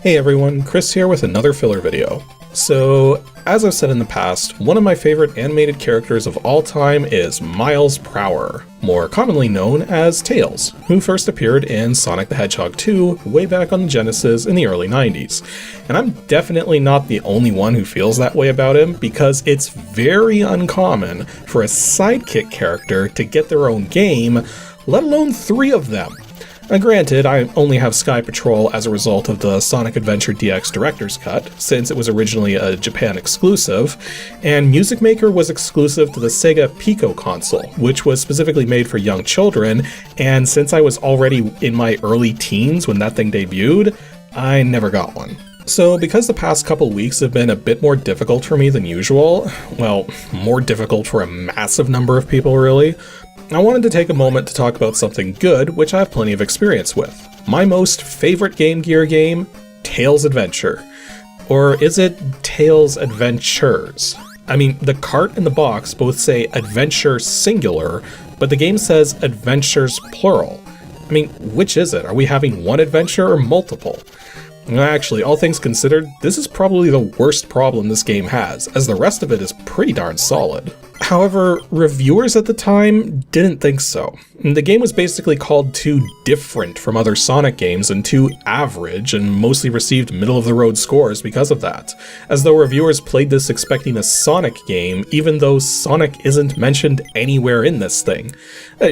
Hey everyone, Chris here with another filler video. So, as I've said in the past, one of my favorite animated characters of all time is Miles Prower, more commonly known as Tails, who first appeared in Sonic the Hedgehog 2 way back on the Genesis in the early 90s. And I'm definitely not the only one who feels that way about him, because it's very uncommon for a sidekick character to get their own game, let alone 3 of them. Now granted, I only have Sky Patrol as a result of the Sonic Adventure DX Director's Cut, since it was originally a Japan exclusive, and Music Maker was exclusive to the Sega Pico console, which was specifically made for young children, and since I was already in my early teens when that thing debuted, I never got one. So because the past couple weeks have been a bit more difficult for me than usual, well, more difficult for a massive number of people really, I wanted to take a moment to talk about something good, which I have plenty of experience with. My most favorite Game Gear game, Tails Adventure. Or is it Tails Adventures? I mean, the cart and the box both say Adventure singular, but the game says Adventures plural. I mean, which is it? Are we having one adventure or multiple? Actually, all things considered, this is probably the worst problem this game has, as the rest of it is pretty darn solid. However, reviewers at the time didn't think so. The game was basically called too different from other Sonic games and too average, and mostly received middle-of-the-road scores because of that, as though reviewers played this expecting a Sonic game, even though Sonic isn't mentioned anywhere in this thing,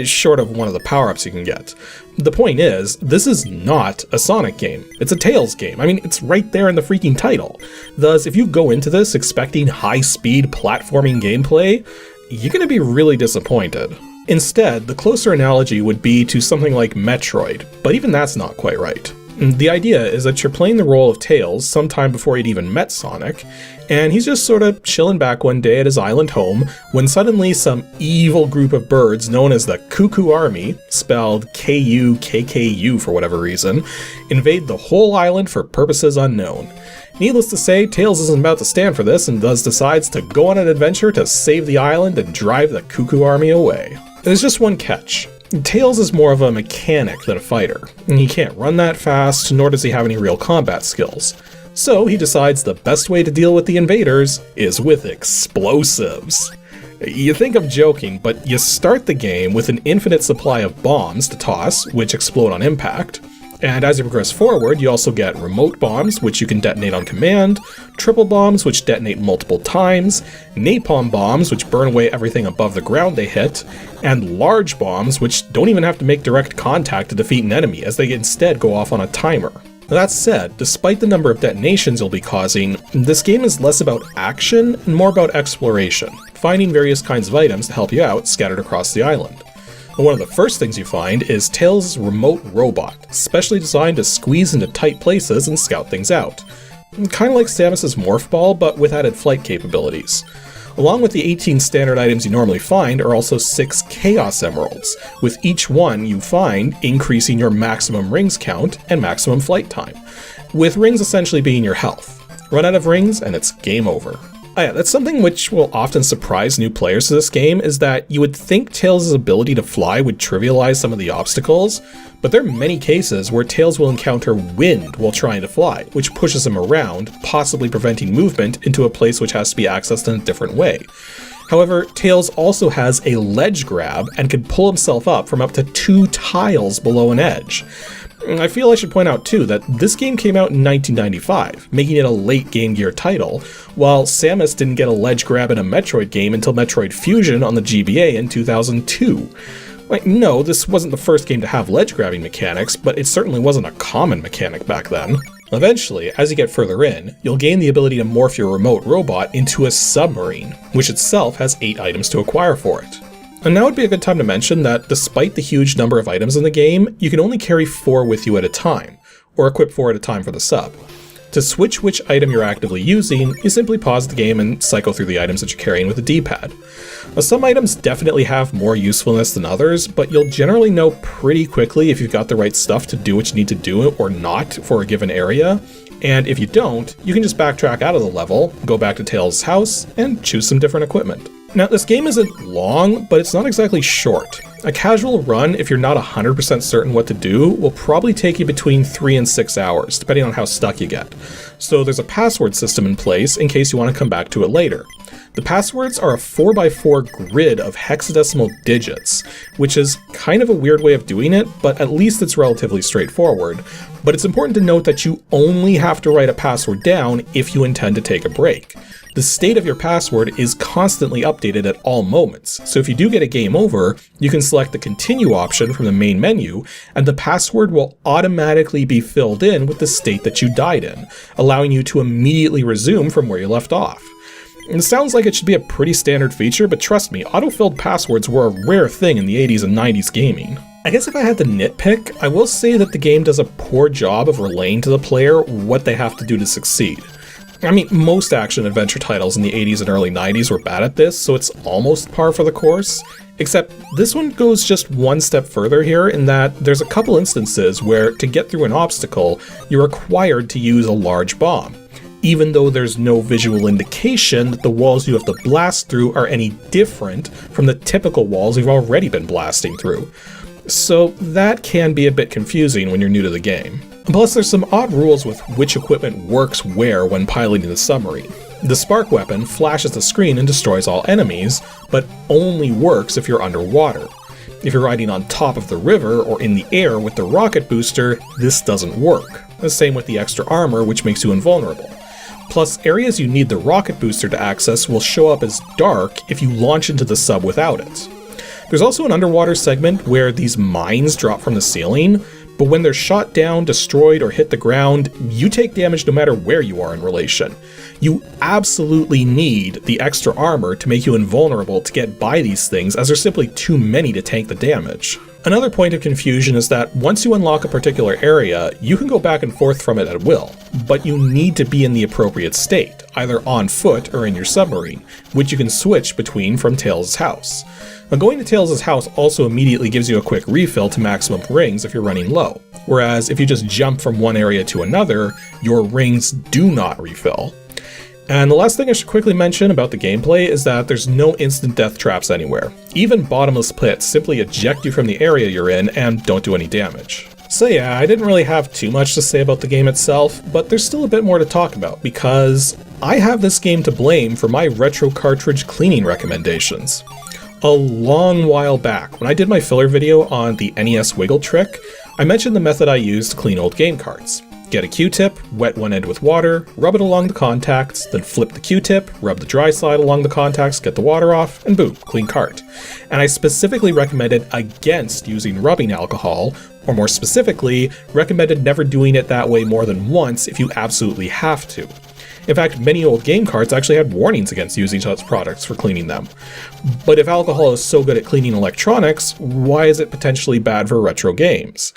short of one of the power-ups you can get. The point is, this is not a Sonic game. It's a Tails game. I mean, it's right there in the freaking title. Thus, if you go into this expecting high-speed platforming gameplay, you're going to be really disappointed. Instead, the closer analogy would be to something like Metroid, but even that's not quite right. The idea is that you're playing the role of Tails sometime before he'd even met Sonic, and he's just sort of chilling back one day at his island home when suddenly some evil group of birds known as the Cuckoo Army, spelled K-U-K-K-U for whatever reason, invade the whole island for purposes unknown. Needless to say, Tails isn't about to stand for this and thus decides to go on an adventure to save the island and drive the Cuckoo Army away. There's just one catch. Tails is more of a mechanic than a fighter. He can't run that fast, nor does he have any real combat skills. So he decides the best way to deal with the invaders is with explosives. You think I'm joking, but you start the game with an infinite supply of bombs to toss, which explode on impact. And as you progress forward, you also get remote bombs, which you can detonate on command, triple bombs, which detonate multiple times, napalm bombs, which burn away everything above the ground they hit, and large bombs, which don't even have to make direct contact to defeat an enemy, as they instead go off on a timer. That said, despite the number of detonations you'll be causing, this game is less about action and more about exploration, finding various kinds of items to help you out scattered across the island. And one of the first things you find is Tails' remote robot, specially designed to squeeze into tight places and scout things out. Kind of like Samus's Morph Ball, but with added flight capabilities. Along with the 18 standard items you normally find are also 6 Chaos Emeralds, with each one you find increasing your maximum rings count and maximum flight time, with rings essentially being your health. Run out of rings and it's game over. That's something which will often surprise new players to this game, is that you would think Tails' ability to fly would trivialize some of the obstacles, but there are many cases where Tails will encounter wind while trying to fly, which pushes him around, possibly preventing movement into a place which has to be accessed in a different way. However, Tails also has a ledge grab and can pull himself up from up to 2 tiles below an edge. I feel I should point out too that this game came out in 1995, making it a late Game Gear title, while Samus didn't get a ledge grab in a Metroid game until Metroid Fusion on the GBA in 2002. No, this wasn't the first game to have ledge grabbing mechanics, but it certainly wasn't a common mechanic back then. Eventually, as you get further in, you'll gain the ability to morph your remote robot into a submarine, which itself has 8 items to acquire for it. And now would be a good time to mention that despite the huge number of items in the game, you can only carry 4 with you at a time, or equip 4 at a time for the sub. To switch which item you're actively using, you simply pause the game and cycle through the items that you're carrying with the D-pad. Now, some items definitely have more usefulness than others, but you'll generally know pretty quickly if you've got the right stuff to do what you need to do or not for a given area, and if you don't, you can just backtrack out of the level, go back to Tails' house, and choose some different equipment. Now, this game isn't long, but it's not exactly short. A casual run, if you're not 100% certain what to do, will probably take you between 3 and 6 hours, depending on how stuck you get. So there's a password system in place in case you want to come back to it later. The passwords are a 4x4 grid of hexadecimal digits, which is kind of a weird way of doing it, but at least it's relatively straightforward. But it's important to note that you only have to write a password down if you intend to take a break. The state of your password is constantly updated at all moments, so if you do get a game over, you can select the continue option from the main menu, and the password will automatically be filled in with the state that you died in, allowing you to immediately resume from where you left off. It sounds like it should be a pretty standard feature, but trust me, auto-filled passwords were a rare thing in the 80s and 90s gaming. I guess if I had to nitpick, I will say that the game does a poor job of relaying to the player what they have to do to succeed. I mean, most action-adventure titles in the 80s and early 90s were bad at this, so it's almost par for the course. Except this one goes just one step further here in that there's a couple instances where to get through an obstacle, you're required to use a large bomb, even though there's no visual indication that the walls you have to blast through are any different from the typical walls you've already been blasting through. So that can be a bit confusing when you're new to the game. Plus, there's some odd rules with which equipment works where when piloting the submarine. The spark weapon flashes the screen and destroys all enemies, but only works if you're underwater. If you're riding on top of the river or in the air with the rocket booster, this doesn't work. The same with the extra armor, which makes you invulnerable. Plus, areas you need the rocket booster to access will show up as dark if you launch into the sub without it. There's also an underwater segment where these mines drop from the ceiling, but when they're shot down, destroyed, or hit the ground, you take damage no matter where you are in relation. You absolutely need the extra armor to make you invulnerable to get by these things, as there's simply too many to tank the damage. Another point of confusion is that once you unlock a particular area, you can go back and forth from it at will, but you need to be in the appropriate state, either on foot or in your submarine, which you can switch between from Tails' house. Now, going to Tails' house also immediately gives you a quick refill to maximum rings if you're running low, whereas if you just jump from one area to another, your rings do not refill. And the last thing I should quickly mention about the gameplay is that there's no instant death traps anywhere. Even bottomless pits simply eject you from the area you're in and don't do any damage. So yeah, I didn't really have too much to say about the game itself, but there's still a bit more to talk about because I have this game to blame for my retro cartridge cleaning recommendations. A long while back, when I did my filler video on the NES Wiggle trick, I mentioned the method I used to clean old game carts. Get a Q-tip, wet one end with water, rub it along the contacts, then flip the Q-tip, rub the dry side along the contacts, get the water off, and boom, clean cart. And I specifically recommended against using rubbing alcohol, or more specifically, recommended never doing it that way more than once if you absolutely have to. In fact, many old game carts actually had warnings against using such products for cleaning them. But if alcohol is so good at cleaning electronics, why is it potentially bad for retro games?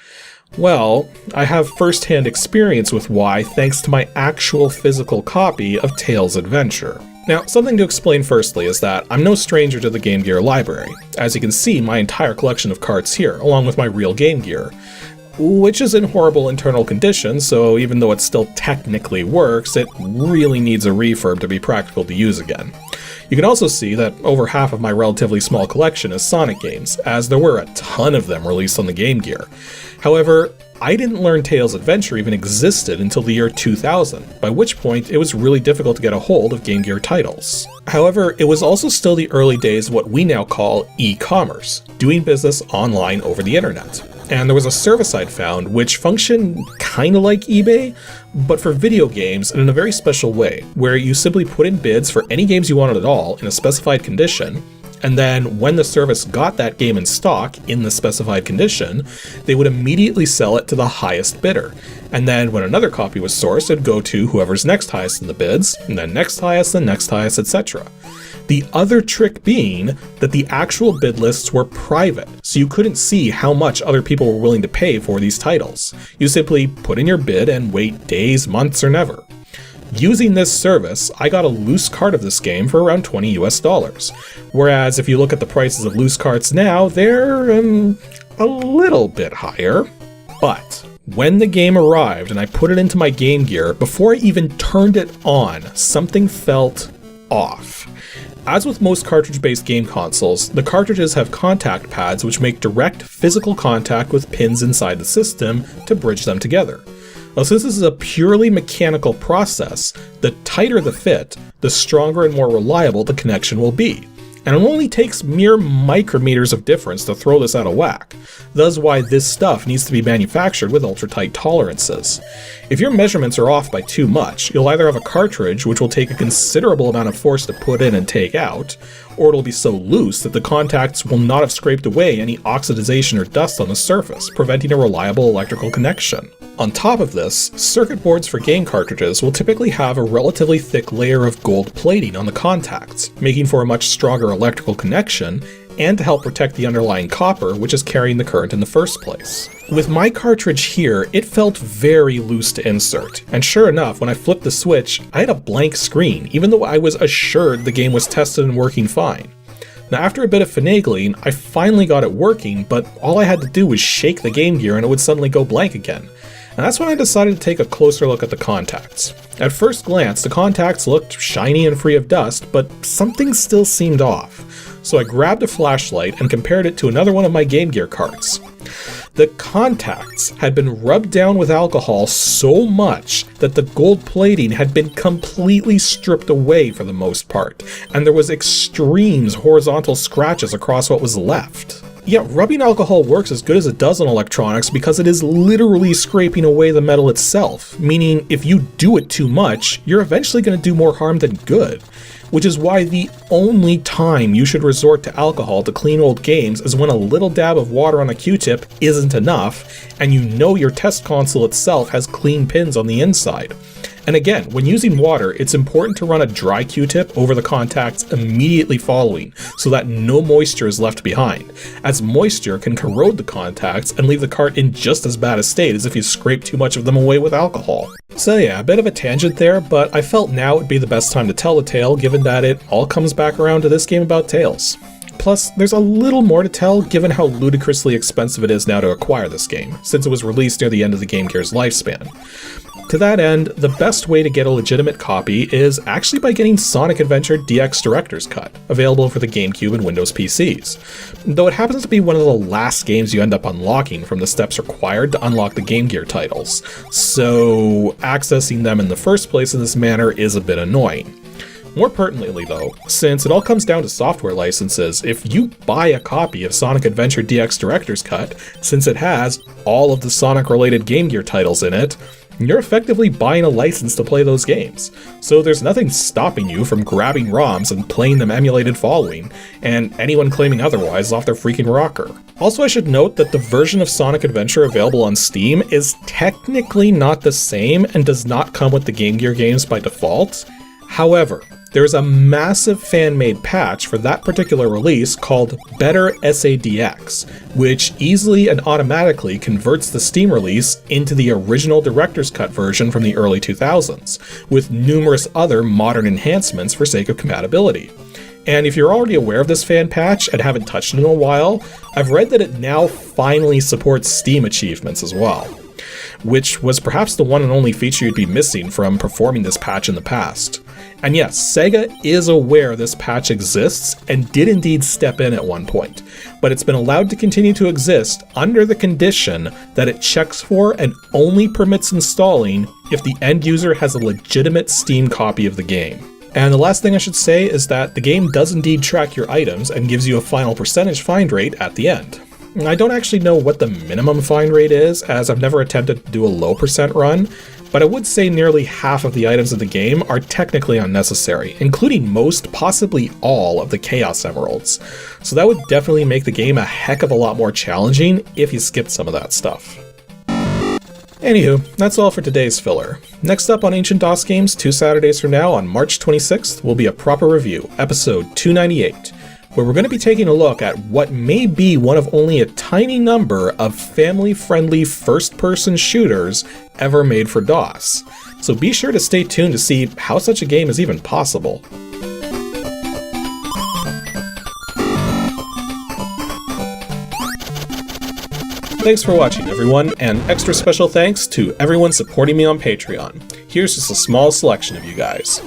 Well, I have first-hand experience with why thanks to my actual physical copy of Tails' Adventure. Now, something to explain firstly is that I'm no stranger to the Game Gear library. As you can see, my entire collection of carts here, along with my real Game Gear, which is in horrible internal condition, so even though it still technically works, it really needs a refurb to be practical to use again. You can also see that over half of my relatively small collection is Sonic games, as there were a ton of them released on the Game Gear. However, I didn't learn Tails' Adventure even existed until the year 2000, by which point it was really difficult to get a hold of Game Gear titles. However, it was also still the early days of what we now call e-commerce, doing business online over the internet. And there was a service I'd found which functioned kinda like eBay, but for video games and in a very special way, where you simply put in bids for any games you wanted at all in a specified condition, and then when the service got that game in stock in the specified condition, they would immediately sell it to the highest bidder. And then when another copy was sourced, it'd go to whoever's next highest in the bids, and then next highest, etc. The other trick being that the actual bid lists were private, so you couldn't see how much other people were willing to pay for these titles. You simply put in your bid and wait days, months, or never. Using this service, I got a loose cart of this game for around $20 US, whereas if you look at the prices of loose carts now, they're a little bit higher. But when the game arrived and I put it into my Game Gear, before I even turned it on, something felt off. As with most cartridge-based game consoles, the cartridges have contact pads which make direct physical contact with pins inside the system to bridge them together. Now, since this is a purely mechanical process, the tighter the fit, the stronger and more reliable the connection will be. And it only takes mere micrometers of difference to throw this out of whack. Thus why this stuff needs to be manufactured with ultra-tight tolerances. If your measurements are off by too much, you'll either have a cartridge which will take a considerable amount of force to put in and take out, or it'll be so loose that the contacts will not have scraped away any oxidization or dust on the surface, preventing a reliable electrical connection. On top of this, circuit boards for game cartridges will typically have a relatively thick layer of gold plating on the contacts, making for a much stronger electrical connection, and to help protect the underlying copper which is carrying the current in the first place. With my cartridge here, it felt very loose to insert, and sure enough, when I flipped the switch, I had a blank screen, even though I was assured the game was tested and working fine. Now after a bit of finagling, I finally got it working, but all I had to do was shake the Game Gear and it would suddenly go blank again. And that's when I decided to take a closer look at the contacts. At first glance, the contacts looked shiny and free of dust, but something still seemed off. So I grabbed a flashlight and compared it to another one of my Game Gear carts. The contacts had been rubbed down with alcohol so much that the gold plating had been completely stripped away for the most part, and there was extreme horizontal scratches across what was left. Yeah, rubbing alcohol works as good as it does on electronics because it is literally scraping away the metal itself, meaning if you do it too much, you're eventually going to do more harm than good. Which is why the only time you should resort to alcohol to clean old games is when a little dab of water on a Q-tip isn't enough, and you know your test console itself has clean pins on the inside. And again, when using water, it's important to run a dry Q-tip over the contacts immediately following, so that no moisture is left behind, as moisture can corrode the contacts and leave the cart in just as bad a state as if you scrape too much of them away with alcohol. So yeah, a bit of a tangent there, but I felt now would be the best time to tell the tale, given that it all comes back around to this game about Tails. Plus, there's a little more to tell given how ludicrously expensive it is now to acquire this game, since it was released near the end of the Game Gear's lifespan. To that end, the best way to get a legitimate copy is actually by getting Sonic Adventure DX Director's Cut, available for the GameCube and Windows PCs. Though it happens to be one of the last games you end up unlocking from the steps required to unlock the Game Gear titles, so accessing them in the first place in this manner is a bit annoying. More pertinently though, since it all comes down to software licenses, if you buy a copy of Sonic Adventure DX Director's Cut, since it has all of the Sonic-related Game Gear titles in it, you're effectively buying a license to play those games. So there's nothing stopping you from grabbing ROMs and playing them emulated following, and anyone claiming otherwise is off their freaking rocker. Also, I should note that the version of Sonic Adventure available on Steam is technically not the same and does not come with the Game Gear games by default. However, there's a massive fan-made patch for that particular release called Better SADX, which easily and automatically converts the Steam release into the original Director's Cut version from the early 2000s, with numerous other modern enhancements for sake of compatibility. And if you're already aware of this fan patch and haven't touched it in a while, I've read that it now finally supports Steam achievements as well, which was perhaps the one and only feature you'd be missing from performing this patch in the past. And yes, Sega is aware this patch exists and did indeed step in at one point, but it's been allowed to continue to exist under the condition that it checks for and only permits installing if the end user has a legitimate Steam copy of the game. And the last thing I should say is that the game does indeed track your items and gives you a final percentage find rate at the end. I don't actually know what the minimum find rate is, as I've never attempted to do a low percent run, but I would say nearly half of the items in the game are technically unnecessary, including most, possibly all, of the Chaos Emeralds. So that would definitely make the game a heck of a lot more challenging if you skipped some of that stuff. Anywho, that's all for today's filler. Next up on Ancient DOS Games 2 Saturdays from now on March 26th will be a proper review, episode 298. Where we're going to be taking a look at what may be one of only a tiny number of family-friendly first-person shooters ever made for DOS. So be sure to stay tuned to see how such a game is even possible. Thanks for watching, everyone, and extra special thanks to everyone supporting me on Patreon. Here's just a small selection of you guys.